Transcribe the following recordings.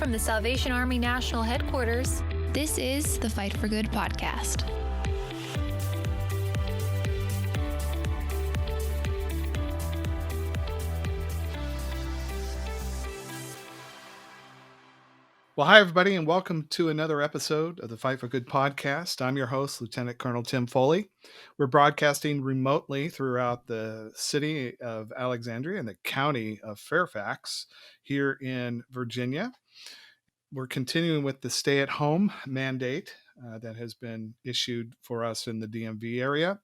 from the Salvation Army National Headquarters, this is the Fight for Good podcast. Well, hi, everybody, and welcome to another episode of the Fight for Good podcast. I'm your host, Lieutenant Colonel Tim Foley. We're broadcasting remotely throughout the city of Alexandria and the county of Fairfax here in Virginia. We're continuing with the stay-at-home mandate that has been issued for us in the DMV area.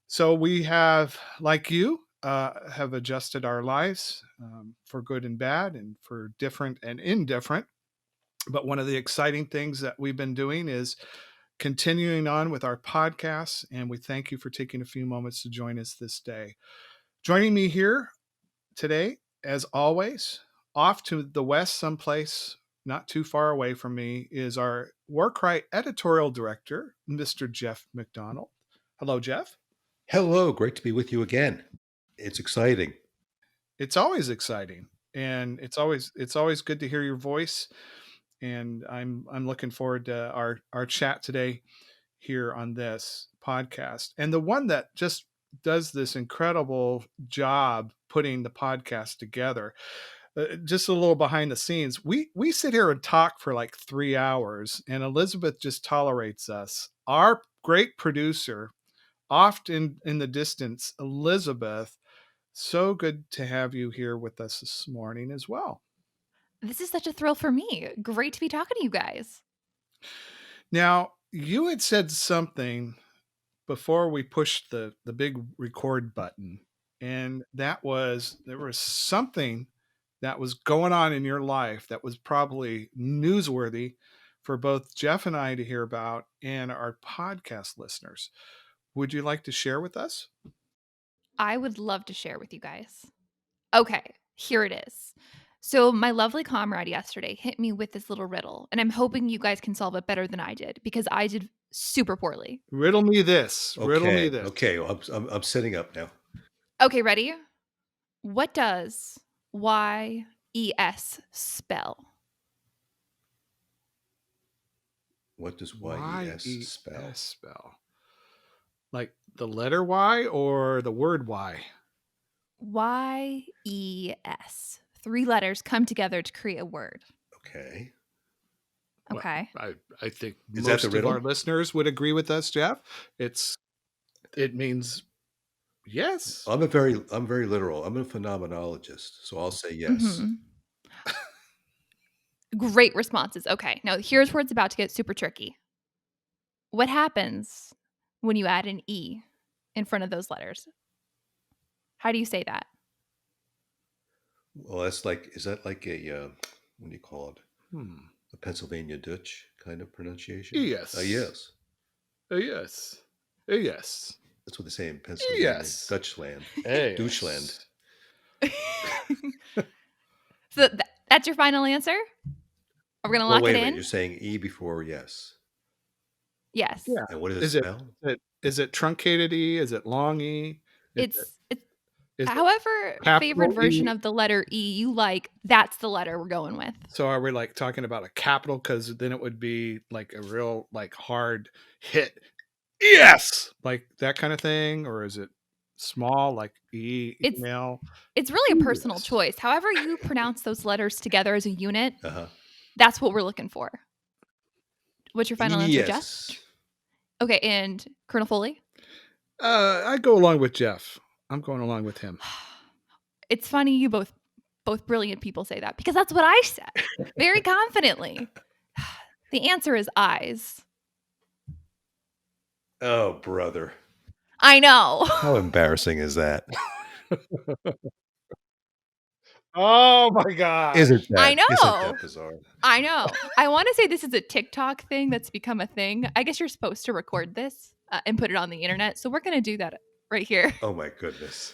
So we have, like you, have adjusted our lives for good and bad and for different and indifferent. But one of the exciting things that we've been doing is continuing on with our podcasts, and we thank you for taking a few moments to join us this day. Joining me here today, as always, off to the west someplace not too far away from me, is our War Cry editorial director, Mr. Jeff McDonald. Hello, Jeff. Hello, great to be with you again. It's exciting. It's always exciting, and it's always good to hear your voice. And I'm looking forward to our chat today here on this podcast. And the one that just does this incredible job putting the podcast together. Just a little behind the scenes. We sit here and talk for like 3 hours, and Elizabeth just tolerates us. Our great producer, oft in the distance, Elizabeth. So good to have you here with us this morning as well. This is such a thrill for me. Great to be talking to you guys. Now, you had said something before we pushed the big record button, and that was there was something that was going on in your life that was probably newsworthy for both Jeff and I to hear about and our podcast listeners. Would you like to share with us? I would love to share with you guys. Okay, here it is. So my lovely comrade yesterday hit me with this little riddle, and I'm hoping you guys can solve it better than I did because I did super poorly. Riddle me this. Riddle me this. Okay, well, I'm setting up now. Okay, ready? What does YES spell? What does YES spell? spell? Like the letter Y or the word Y? YES. 3 letters come together to create a word. Okay. Okay. Well, I think Is most that the of riddle? our listeners would agree with us, Jeff. It means yes. I'm very literal. I'm a phenomenologist, so I'll say yes. Mhm. Great responses. Okay, now here's where it's about to get super tricky. What happens when you add an E in front of those letters? How do you say that? Well, is that like a what do you call it? A Pennsylvania Dutch kind of pronunciation? Yes. Yes. Yes. Yes. That's what they say in Pennsylvania. Yes. Dutchland. Yes. Deutschland. So that's your final answer? Are we going to lock wait it a minute. in? You're saying E before yes. Yes. Yeah. And what does Is it it spell? is it truncated E? Is it long E? It's Is it however capital favorite version E? of the letter E you like, that's the letter we're going with. So are we like talking about a capital? Because then it would be like a real like hard hit. Yes, like that kind of thing, or is it small like email? It's really a personal Yes. choice. However you pronounce those letters together as a unit, Uh-huh. that's what we're looking for. What's your final answer, Jeff? Yes. Okay, and Colonel Foley? I go along with Jeff. I'm going along with him. It's funny you both brilliant people say that because that's what I said very confidently. The answer is eyes. Oh, brother. I know. How embarrassing is that? Oh my God! Isn't that? I know. Isn't that bizarre? I know. I want to say this is a TikTok thing that's become a thing. I guess you're supposed to record this and put it on the internet. So we're going to do that right here. Oh my goodness.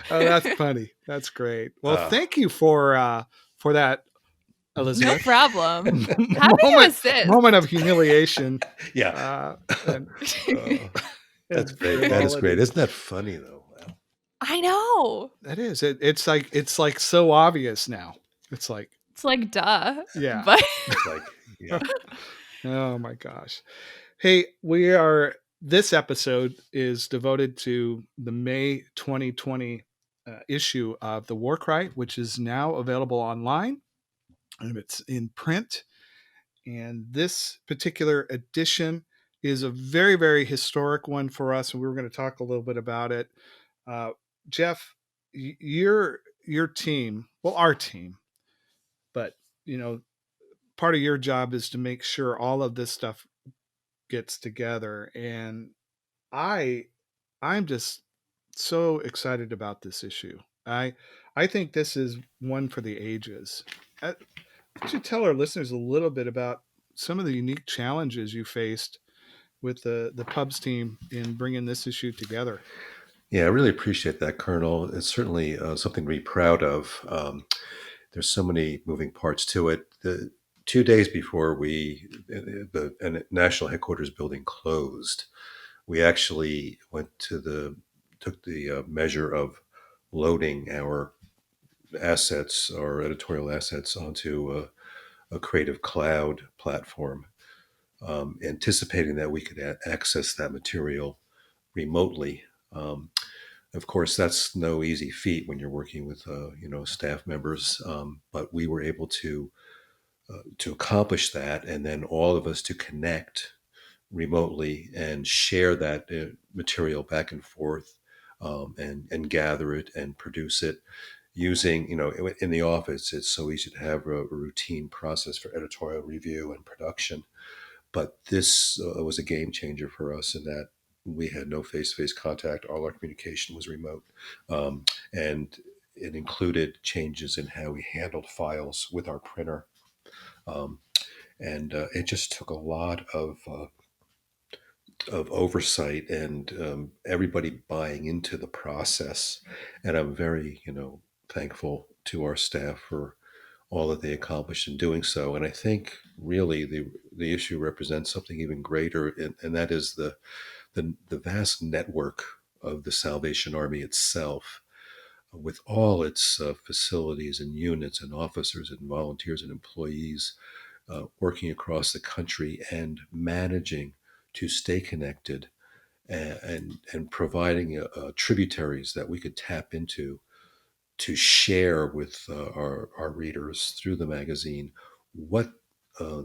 Oh, that's funny. That's great. Well, thank you for that, Elizabeth. No problem. Happy to assist. Moment of humiliation. Yeah. And That's great. That is great. Isn't that funny though? Wow. I know. That is. It's like so obvious now. It's like, It's like, duh. yeah. But It's like, yeah. Oh my gosh. Hey, this episode is devoted to the May 2020 issue of The War Cry, which is now available online and it's in print. And this particular edition is a very, very historic one for us. And we were going to talk a little bit about it. Uh, Jeff, your team, well, our team, but you know, part of your job is to make sure all of this stuff gets together. And I I'm just so excited about this issue. I think this is one for the ages. Why don't you tell our listeners a little bit about some of the unique challenges you faced with the pubs team in bringing this issue together? Yeah, I really appreciate that, Colonel. It's certainly something to be proud of. There's so many moving parts to it. The 2 days before the national headquarters building closed, we actually took the measure of loading our assets, our editorial assets, onto a Creative Cloud platform, anticipating that we could access that material remotely. Of course, that's no easy feat when you're working with staff members, but we were able to accomplish that, and then all of us to connect remotely and share that material back and forth, and gather it and produce it using, in the office. It's so easy to have a routine process for editorial review and production, but this was a game changer for us in that we had no face-to-face contact. All our communication was remote, and it included changes in how we handled files with our printer. Um, and it just took a lot of oversight and everybody buying into the process. And I'm very, thankful to our staff for all that they accomplished in doing so. And I think really the issue represents something even greater, and that is the vast network of the Salvation Army itself, with all its facilities and units and officers and volunteers and employees working across the country and managing to stay connected, and providing tributaries that we could tap into to share with our readers through the magazine what uh,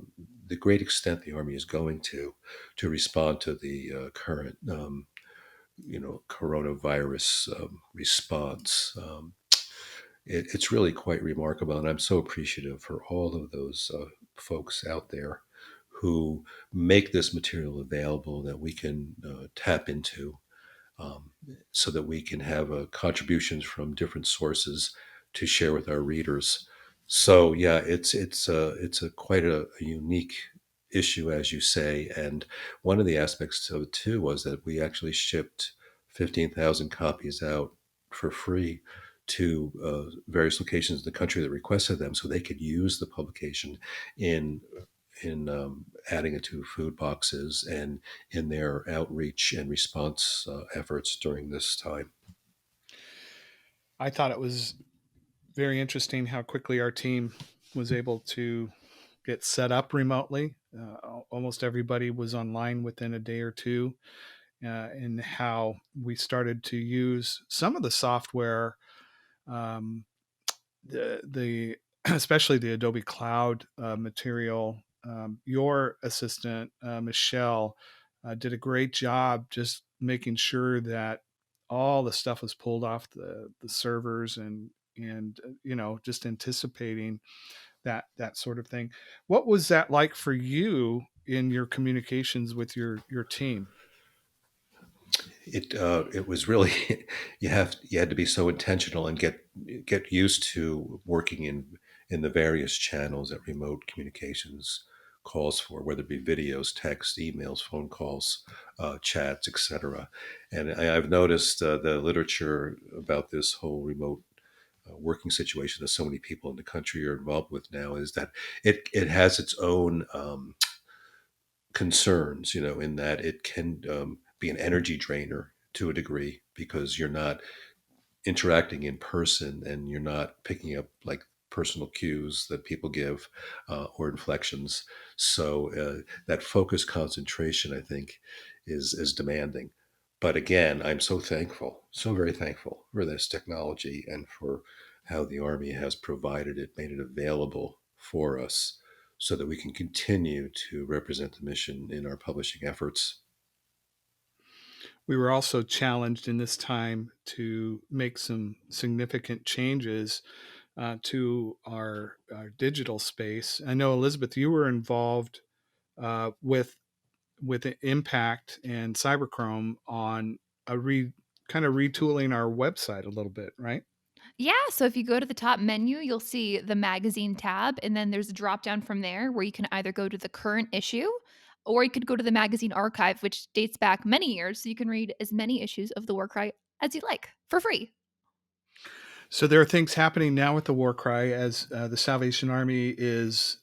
the great extent the Army is going to respond to the current coronavirus response. It's really quite remarkable, and I'm so appreciative for all of those folks out there who make this material available that we can tap into, um, so that we can have contributions from different sources to share with our readers. So yeah, it's a quite a unique issue, as you say. And one of the aspects of it too was that we actually shipped 15,000 copies out for free to various locations in the country that requested them, so they could use the publication in adding it to food boxes and in their outreach and response efforts during this time. I thought it was very interesting how quickly our team was able to get set up remotely. Almost everybody was online within a day or two, and how we started to use some of the software, um, the especially the Adobe Cloud material. Your assistant, Michelle, did a great job just making sure that all the stuff was pulled off the servers, and just anticipating that sort of thing. What was that like for you in your communications with your team? It was really you had to be so intentional and get used to working in the various channels that remote communications calls for, whether it be videos, text, emails, phone calls, chats, etc. And I've noticed the literature about this whole remote working situation that so many people in the country are involved with now is that it has its own concerns, in that it can be an energy drainer to a degree, because you're not interacting in person, and you're not picking up like personal cues that people give or inflections. So that focus concentration, I think, is demanding. But again, I'm so thankful, so very thankful for this technology and for how the Army has provided it, made it available for us so that we can continue to represent the mission in our publishing efforts. We were also challenged in this time to make some significant changes to our digital space. I know, Elizabeth, you were involved with Impact and Cyberchrome on kind of retooling our website a little bit, right? Yeah, so if you go to the top menu, you'll see the magazine tab, and then there's a drop down from there where you can either go to the current issue or you could go to the magazine archive, which dates back many years. So you can read as many issues of the War Cry as you like for free. So there are things happening now with the War Cry as the Salvation Army is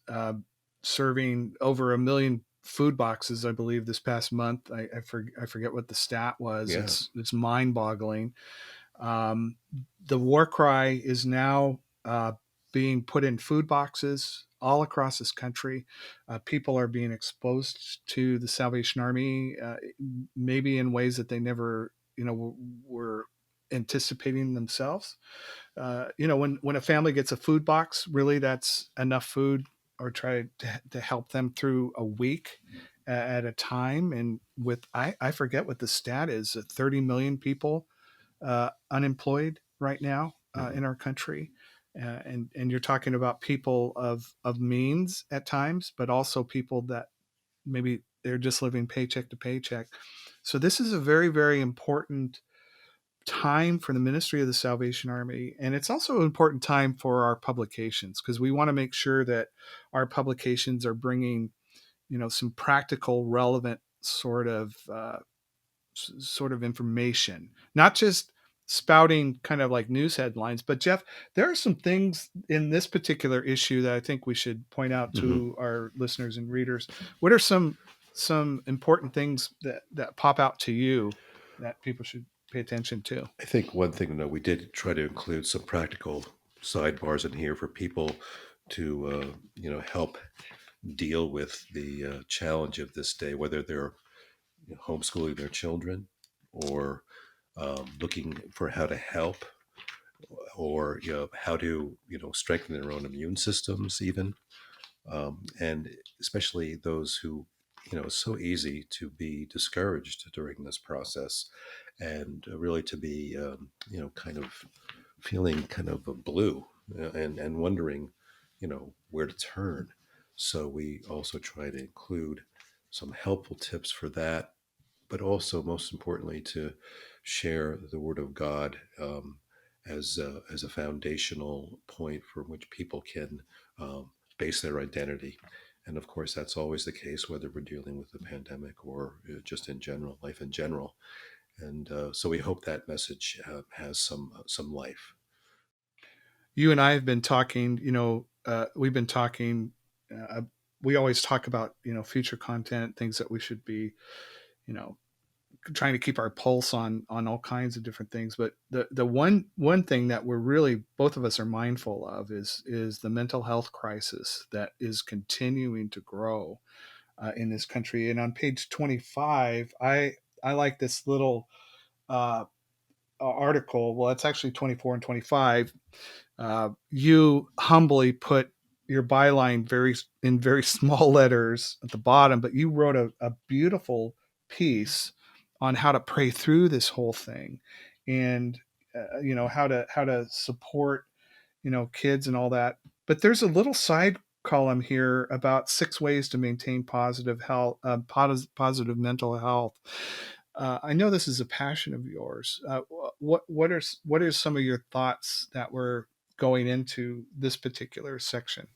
serving over 1 million food boxes, I believe, this past month. I forget what the stat was. Yeah. It's mind boggling. The War Cry is now being put in food boxes all across this country. People are being exposed to the Salvation Army, maybe in ways that they never, were anticipating themselves. When a family gets a food box, really that's enough food, or try to help them through a week at a time. And I forget what the stat is, 30 million people unemployed right now Mhm. in our country. And you're talking about people of means at times, but also people that maybe they're just living paycheck to paycheck. So this is a very, very important time for the ministry of the Salvation Army. And it's also an important time for our publications, because we want to make sure that our publications are bringing, some practical, relevant sort of information, not just spouting kind of like news headlines. But Jeff, there are some things in this particular issue that I think we should point out Mhm. to our listeners and readers. What are some important things that pop out to you that people should pay attention to? I think one thing to know, we did try to include some practical sidebars in here for people to, help deal with the challenge of this day, whether they're homeschooling their children or looking for how to help, or how to strengthen their own immune systems, even, and especially those who it's so easy to be discouraged during this process, and really to be kind of feeling kind of a blue, and wondering where to turn. So we also try to include some helpful tips for that, but also most importantly to share the Word of God, as a foundational point from which people can base their identity. And of course, that's always the case, whether we're dealing with the pandemic or just in general, life in general. And so we hope that message has some life. You and I have been talking, we've been talking, we always talk about, future content, things that we should be, you know, trying to keep our pulse on all kinds of different things. But the one thing that we're really, both of us are mindful of is the mental health crisis that is continuing to grow in this country. And on page 25, I like this little uh, article. Well, it's actually 24 and 25. You humbly put your byline in very small letters at the bottom, but you wrote a beautiful piece on how to pray through this whole thing, and how to support kids and all that. But there's a little side column here about 6 ways to maintain positive health, positive mental health. I know this is a passion of yours. What are some of your thoughts that were going into this particular section?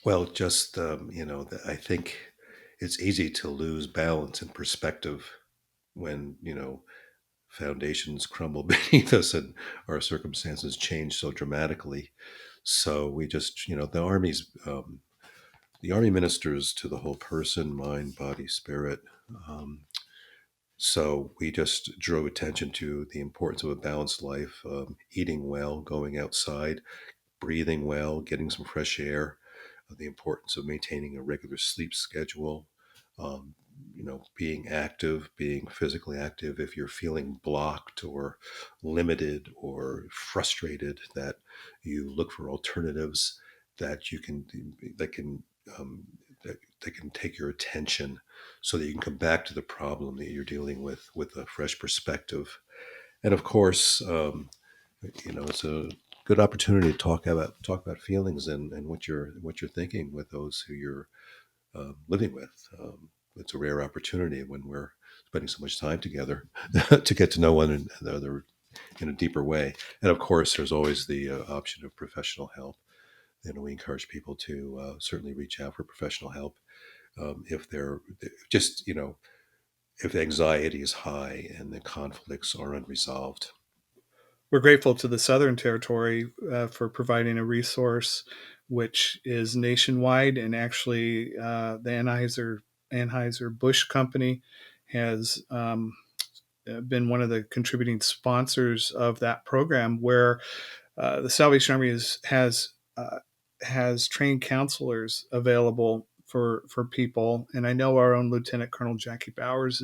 Well, just I think it's easy to lose balance and perspective when foundations crumble beneath us and our circumstances change so dramatically. So we just, the army ministers to the whole person, mind, body, spirit. So we just drew attention to the importance of a balanced life, eating well, going outside, breathing well, getting some fresh air, the importance of maintaining a regular sleep schedule, um, being active, being physically active. If you're feeling blocked or limited or frustrated, that you look for alternatives that you can that can um, that can take your attention, so that you can come back to the problem that you're dealing with a fresh perspective. And of course, it's a good opportunity to talk about feelings and what you're thinking with those who you're living with. It's a rare opportunity when we're spending so much time together to get to know one another in a deeper way. And of course, there's always the option of professional help. We encourage people to certainly reach out for professional help if they're just if anxiety is high and the conflicts are unresolved. We're grateful to the Southern Territory for providing a resource which is nationwide, and actually, the Anheuser-Busch Company has been one of the contributing sponsors of that program, where the Salvation Army has trained counselors available for people, and I know our own Lieutenant Colonel Jackie Bowers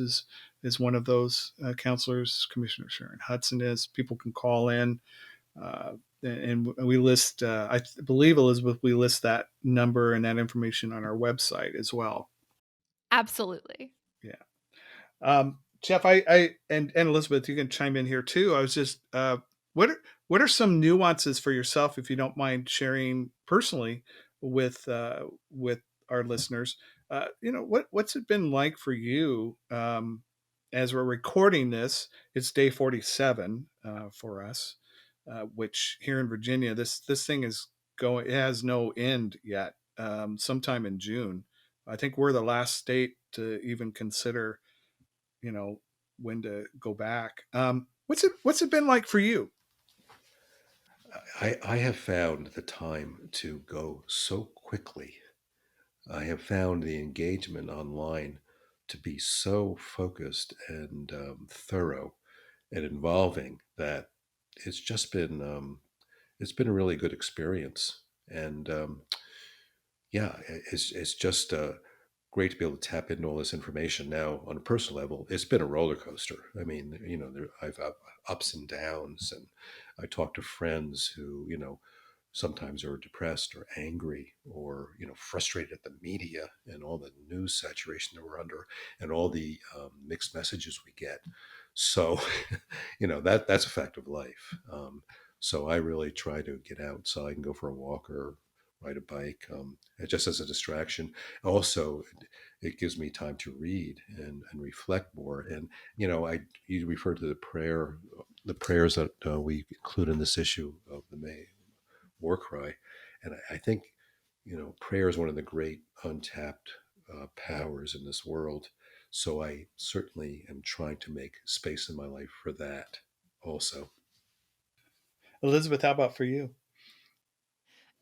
is one of those counselors. Commissioner Sharon Hudson is. People can call in, uh, and we list. I believe, Elizabeth, we list that number and that information on our website as well. Absolutely. Yeah. Jeff, and Elizabeth, you can chime in here too. I was just, what are what are some nuances for yourself, if you don't mind sharing personally with our listeners? What's it been like for you? As we're recording this, it's day 47 for us, which here in Virginia, this thing is going. It has no end yet. Sometime in June, I think we're the last state to even consider, you know, when to go back. What's it been like for you? I have found the time to go so quickly. I have found the engagement online to be so focused and thorough and involving that it's just it's been a really good experience. And yeah, it's just great to be able to tap into all this information. Now, on a personal level, it's been a roller coaster. I mean, I've ups and downs, and I talk to friends who, sometimes are depressed or angry or, frustrated at the media and all the news saturation that we're under and all the mixed messages we get. So, that's a fact of life. So I really try to get outside and go for a walk or ride a bike, just as a distraction. Also, it gives me time to read and reflect more. And you refer to the prayers that we include in this issue of the May war cry, and I think prayer is one of the great untapped powers in this world. So I certainly am trying to make space in my life for that also. Elizabeth, how about for you?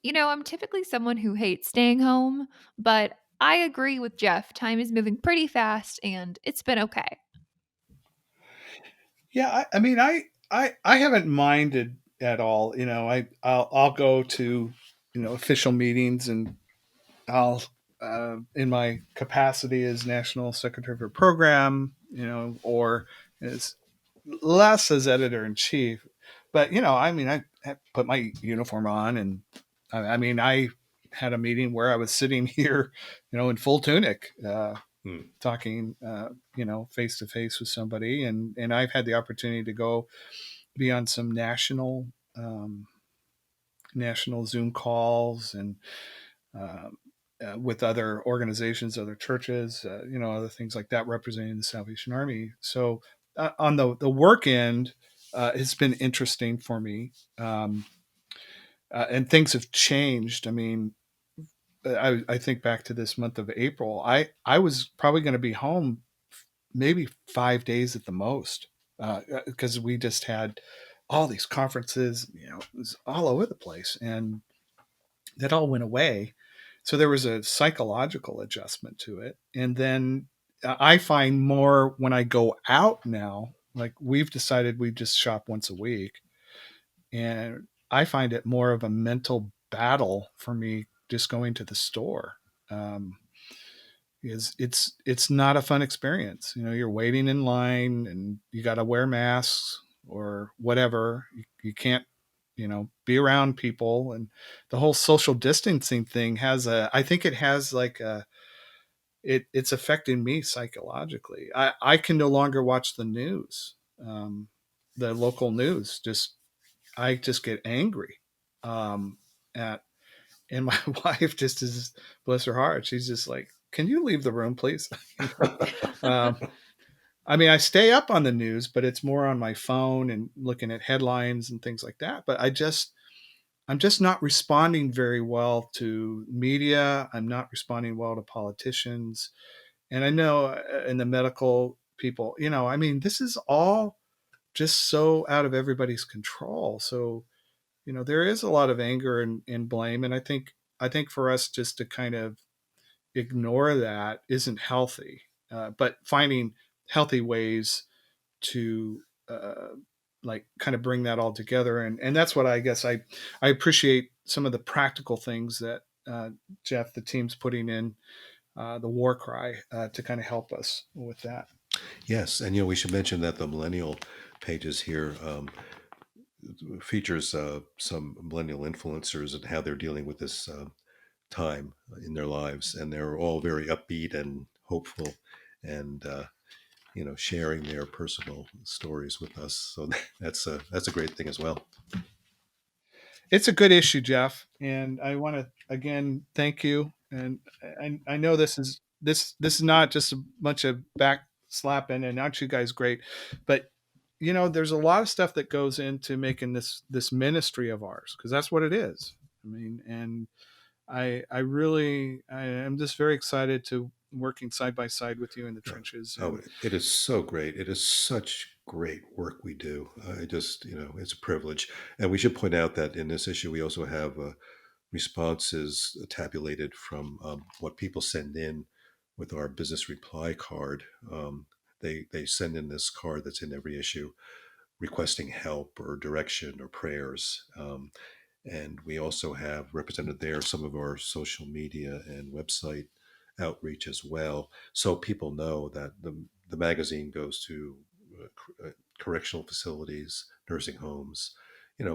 I'm typically someone who hates staying home, but I agree with Jeff. Time is moving pretty fast and it's been okay. Yeah, I mean, I haven't minded at all. I'll go to official meetings, and I'll in my capacity as national secretary for program, or as less as editor in chief. But I mean, I put my uniform on, and I mean, I had a meeting where I was sitting here, in full tunic, Hmm. talking, face to face with somebody, and I've had the opportunity to go be on some um, national Zoom calls, and um, with other organizations, other churches, other things like that representing the Salvation Army. So on the work end, it's been interesting for me, and things have changed. I mean, I think back to this month of April. I was probably going to be home maybe 5 days at the most, because we just had all these conferences. It was all over the place, and that all went away. So there was a psychological adjustment to it. And then I find more when I go out now. Like we've decided we just shop once a week, and I find it more of a mental battle for me just going to the store. Um, is it's not a fun experience. You know, you're waiting in line and you got to wear masks or whatever. You can't, be around people, and the whole social distancing thing has I think it has like it's affecting me psychologically. I can no longer watch the news, the local news. I just get angry at and my wife just is, bless her heart, she's just like, can you leave the room, please? um, I mean, I stay up on the news, but it's more on my phone and looking at headlines and things like that. But I'm just not responding very well to media. I'm not responding well to politicians. And I know in the medical people, I mean, this is all just so out of everybody's control. So, there is a lot of anger and blame. And I think for us just to kind of ignore that isn't healthy. But finding healthy ways to like kind of bring that all together, and that's what I guess I appreciate some of the practical things that Jeff, the team's putting in the war cry to kind of help us with that. Yes, and we should mention that the millennial pages here features some millennial influencers and how they're dealing with this time in their lives, and they're all very upbeat and hopeful, and sharing their personal stories with us. So that's a great thing as well. It's a good issue, Jeff, and I want to again thank you. And I know this is not just a bunch of back slapping, and aren't you guys great, but there's a lot of stuff that goes into making this ministry of ours, because that's what it is. I mean, and I am just very excited to working side by side with you in the trenches. Oh, And it is so great. It is such great work we do. I just, it's a privilege. And we should point out that in this issue, we also have responses tabulated from what people send in with our business reply card. They send in this card that's in every issue requesting help or direction or prayers. And we also have represented there some of our social media and website outreach as well. So people know that the magazine goes to correctional facilities, nursing homes,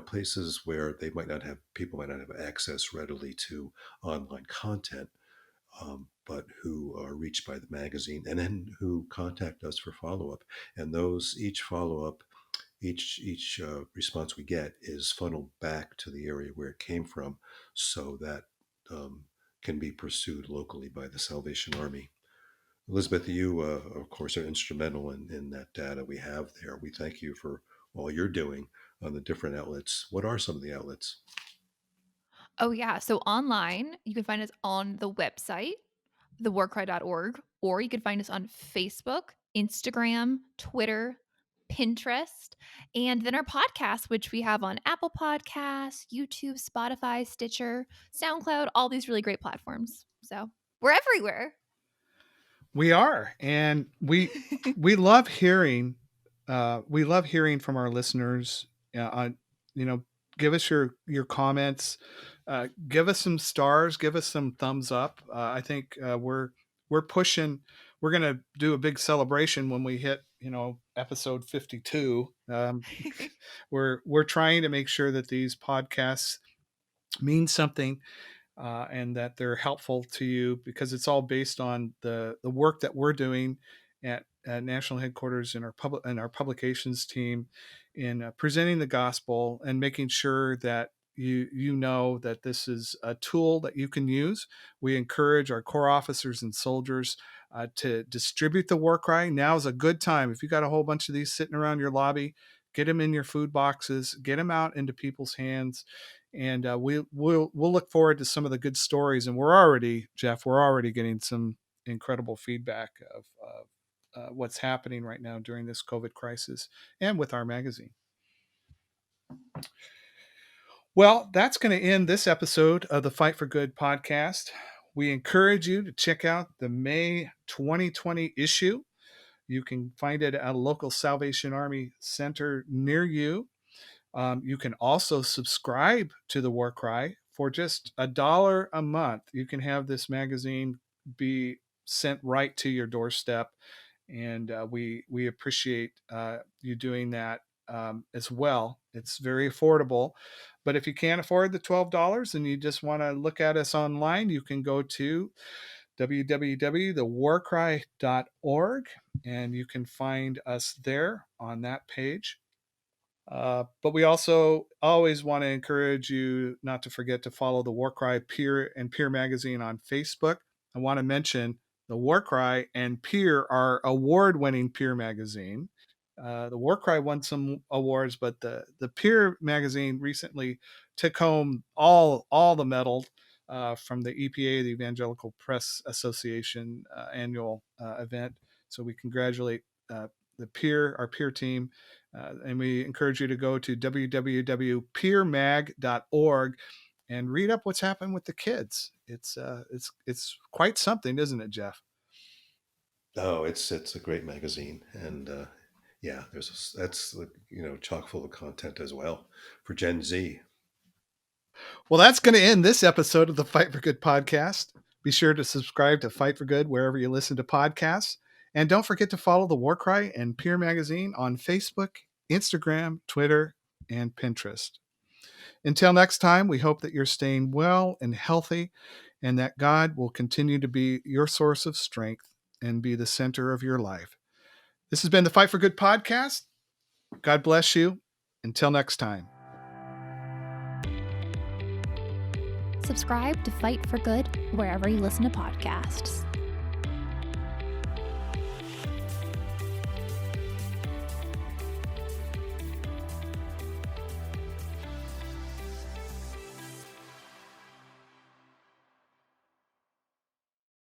places where people might not have access readily to online content, but who are reached by the magazine and then who contact us for follow up. And each follow up, each response we get is funneled back to the area where it came from, so that um, can be pursued locally by the Salvation Army. Elizabeth, you of course are instrumental in that data we have there. We thank you for all you're doing on the different outlets. What are some of the outlets? Oh, yeah. So online, you can find us on the website, thewarcry.org, or you can find us on Facebook, Instagram, Twitter, Pinterest, and then our podcast, which we have on Apple Podcasts, YouTube, Spotify, Stitcher, SoundCloud, all these really great platforms. So we're everywhere. we are, and we love hearing from our listeners. On you know, give us your comments, give us some stars, give us some thumbs up. I think we're pushing. We're gonna do a big celebration when we hit episode 52. We're trying to make sure that these podcasts mean something, and that they're helpful to you, because it's all based on the work that we're doing at national headquarters in our publications team in presenting the gospel and making sure that you know that this is a tool that you can use. We encourage our corps officers and soldiers to distribute the war cry. Now is a good time. If you got a whole bunch of these sitting around your lobby, get them in your food boxes, get them out into people's hands, and we'll look forward to some of the good stories. And we're already getting some incredible feedback of what's happening right now during this COVID crisis and with our magazine. Well, that's going to end this episode of the Fight for Good podcast. We encourage you to check out the May 2020 issue. You can find it at a local Salvation Army center near you. You can also subscribe to the War Cry for just $1 a month. You can have this magazine be sent right to your doorstep, and we appreciate you doing that as well. It's very affordable. But if you can't afford the $12 and you just want to look at us online, you can go to www.thewarcry.org, and you can find us there on that page. But we also always want to encourage you not to forget to follow the War Cry Peer and Peer Magazine on Facebook. I want to mention the War Cry and Peer are award-winning peer magazine. The War Cry won some awards, but the Peer Magazine recently took home all the medals from the EPA, the Evangelical Press Association annual event. So we congratulate our peer team, and we encourage you to go to www.peermag.org and read up what's happened with the kids. It's quite something, isn't it, Jeff? Oh, it's a great magazine, and that's chock full of content as well for Gen Z. Well, that's going to end this episode of the Fight for Good podcast. Be sure to subscribe to Fight for Good wherever you listen to podcasts. And don't forget to follow the War Cry and Peer Magazine on Facebook, Instagram, Twitter, and Pinterest. Until next time, we hope that you're staying well and healthy, and that God will continue to be your source of strength and be the center of your life. This has been the Fight for Good podcast. God bless you. Until next time. Subscribe to Fight for Good wherever you listen to podcasts.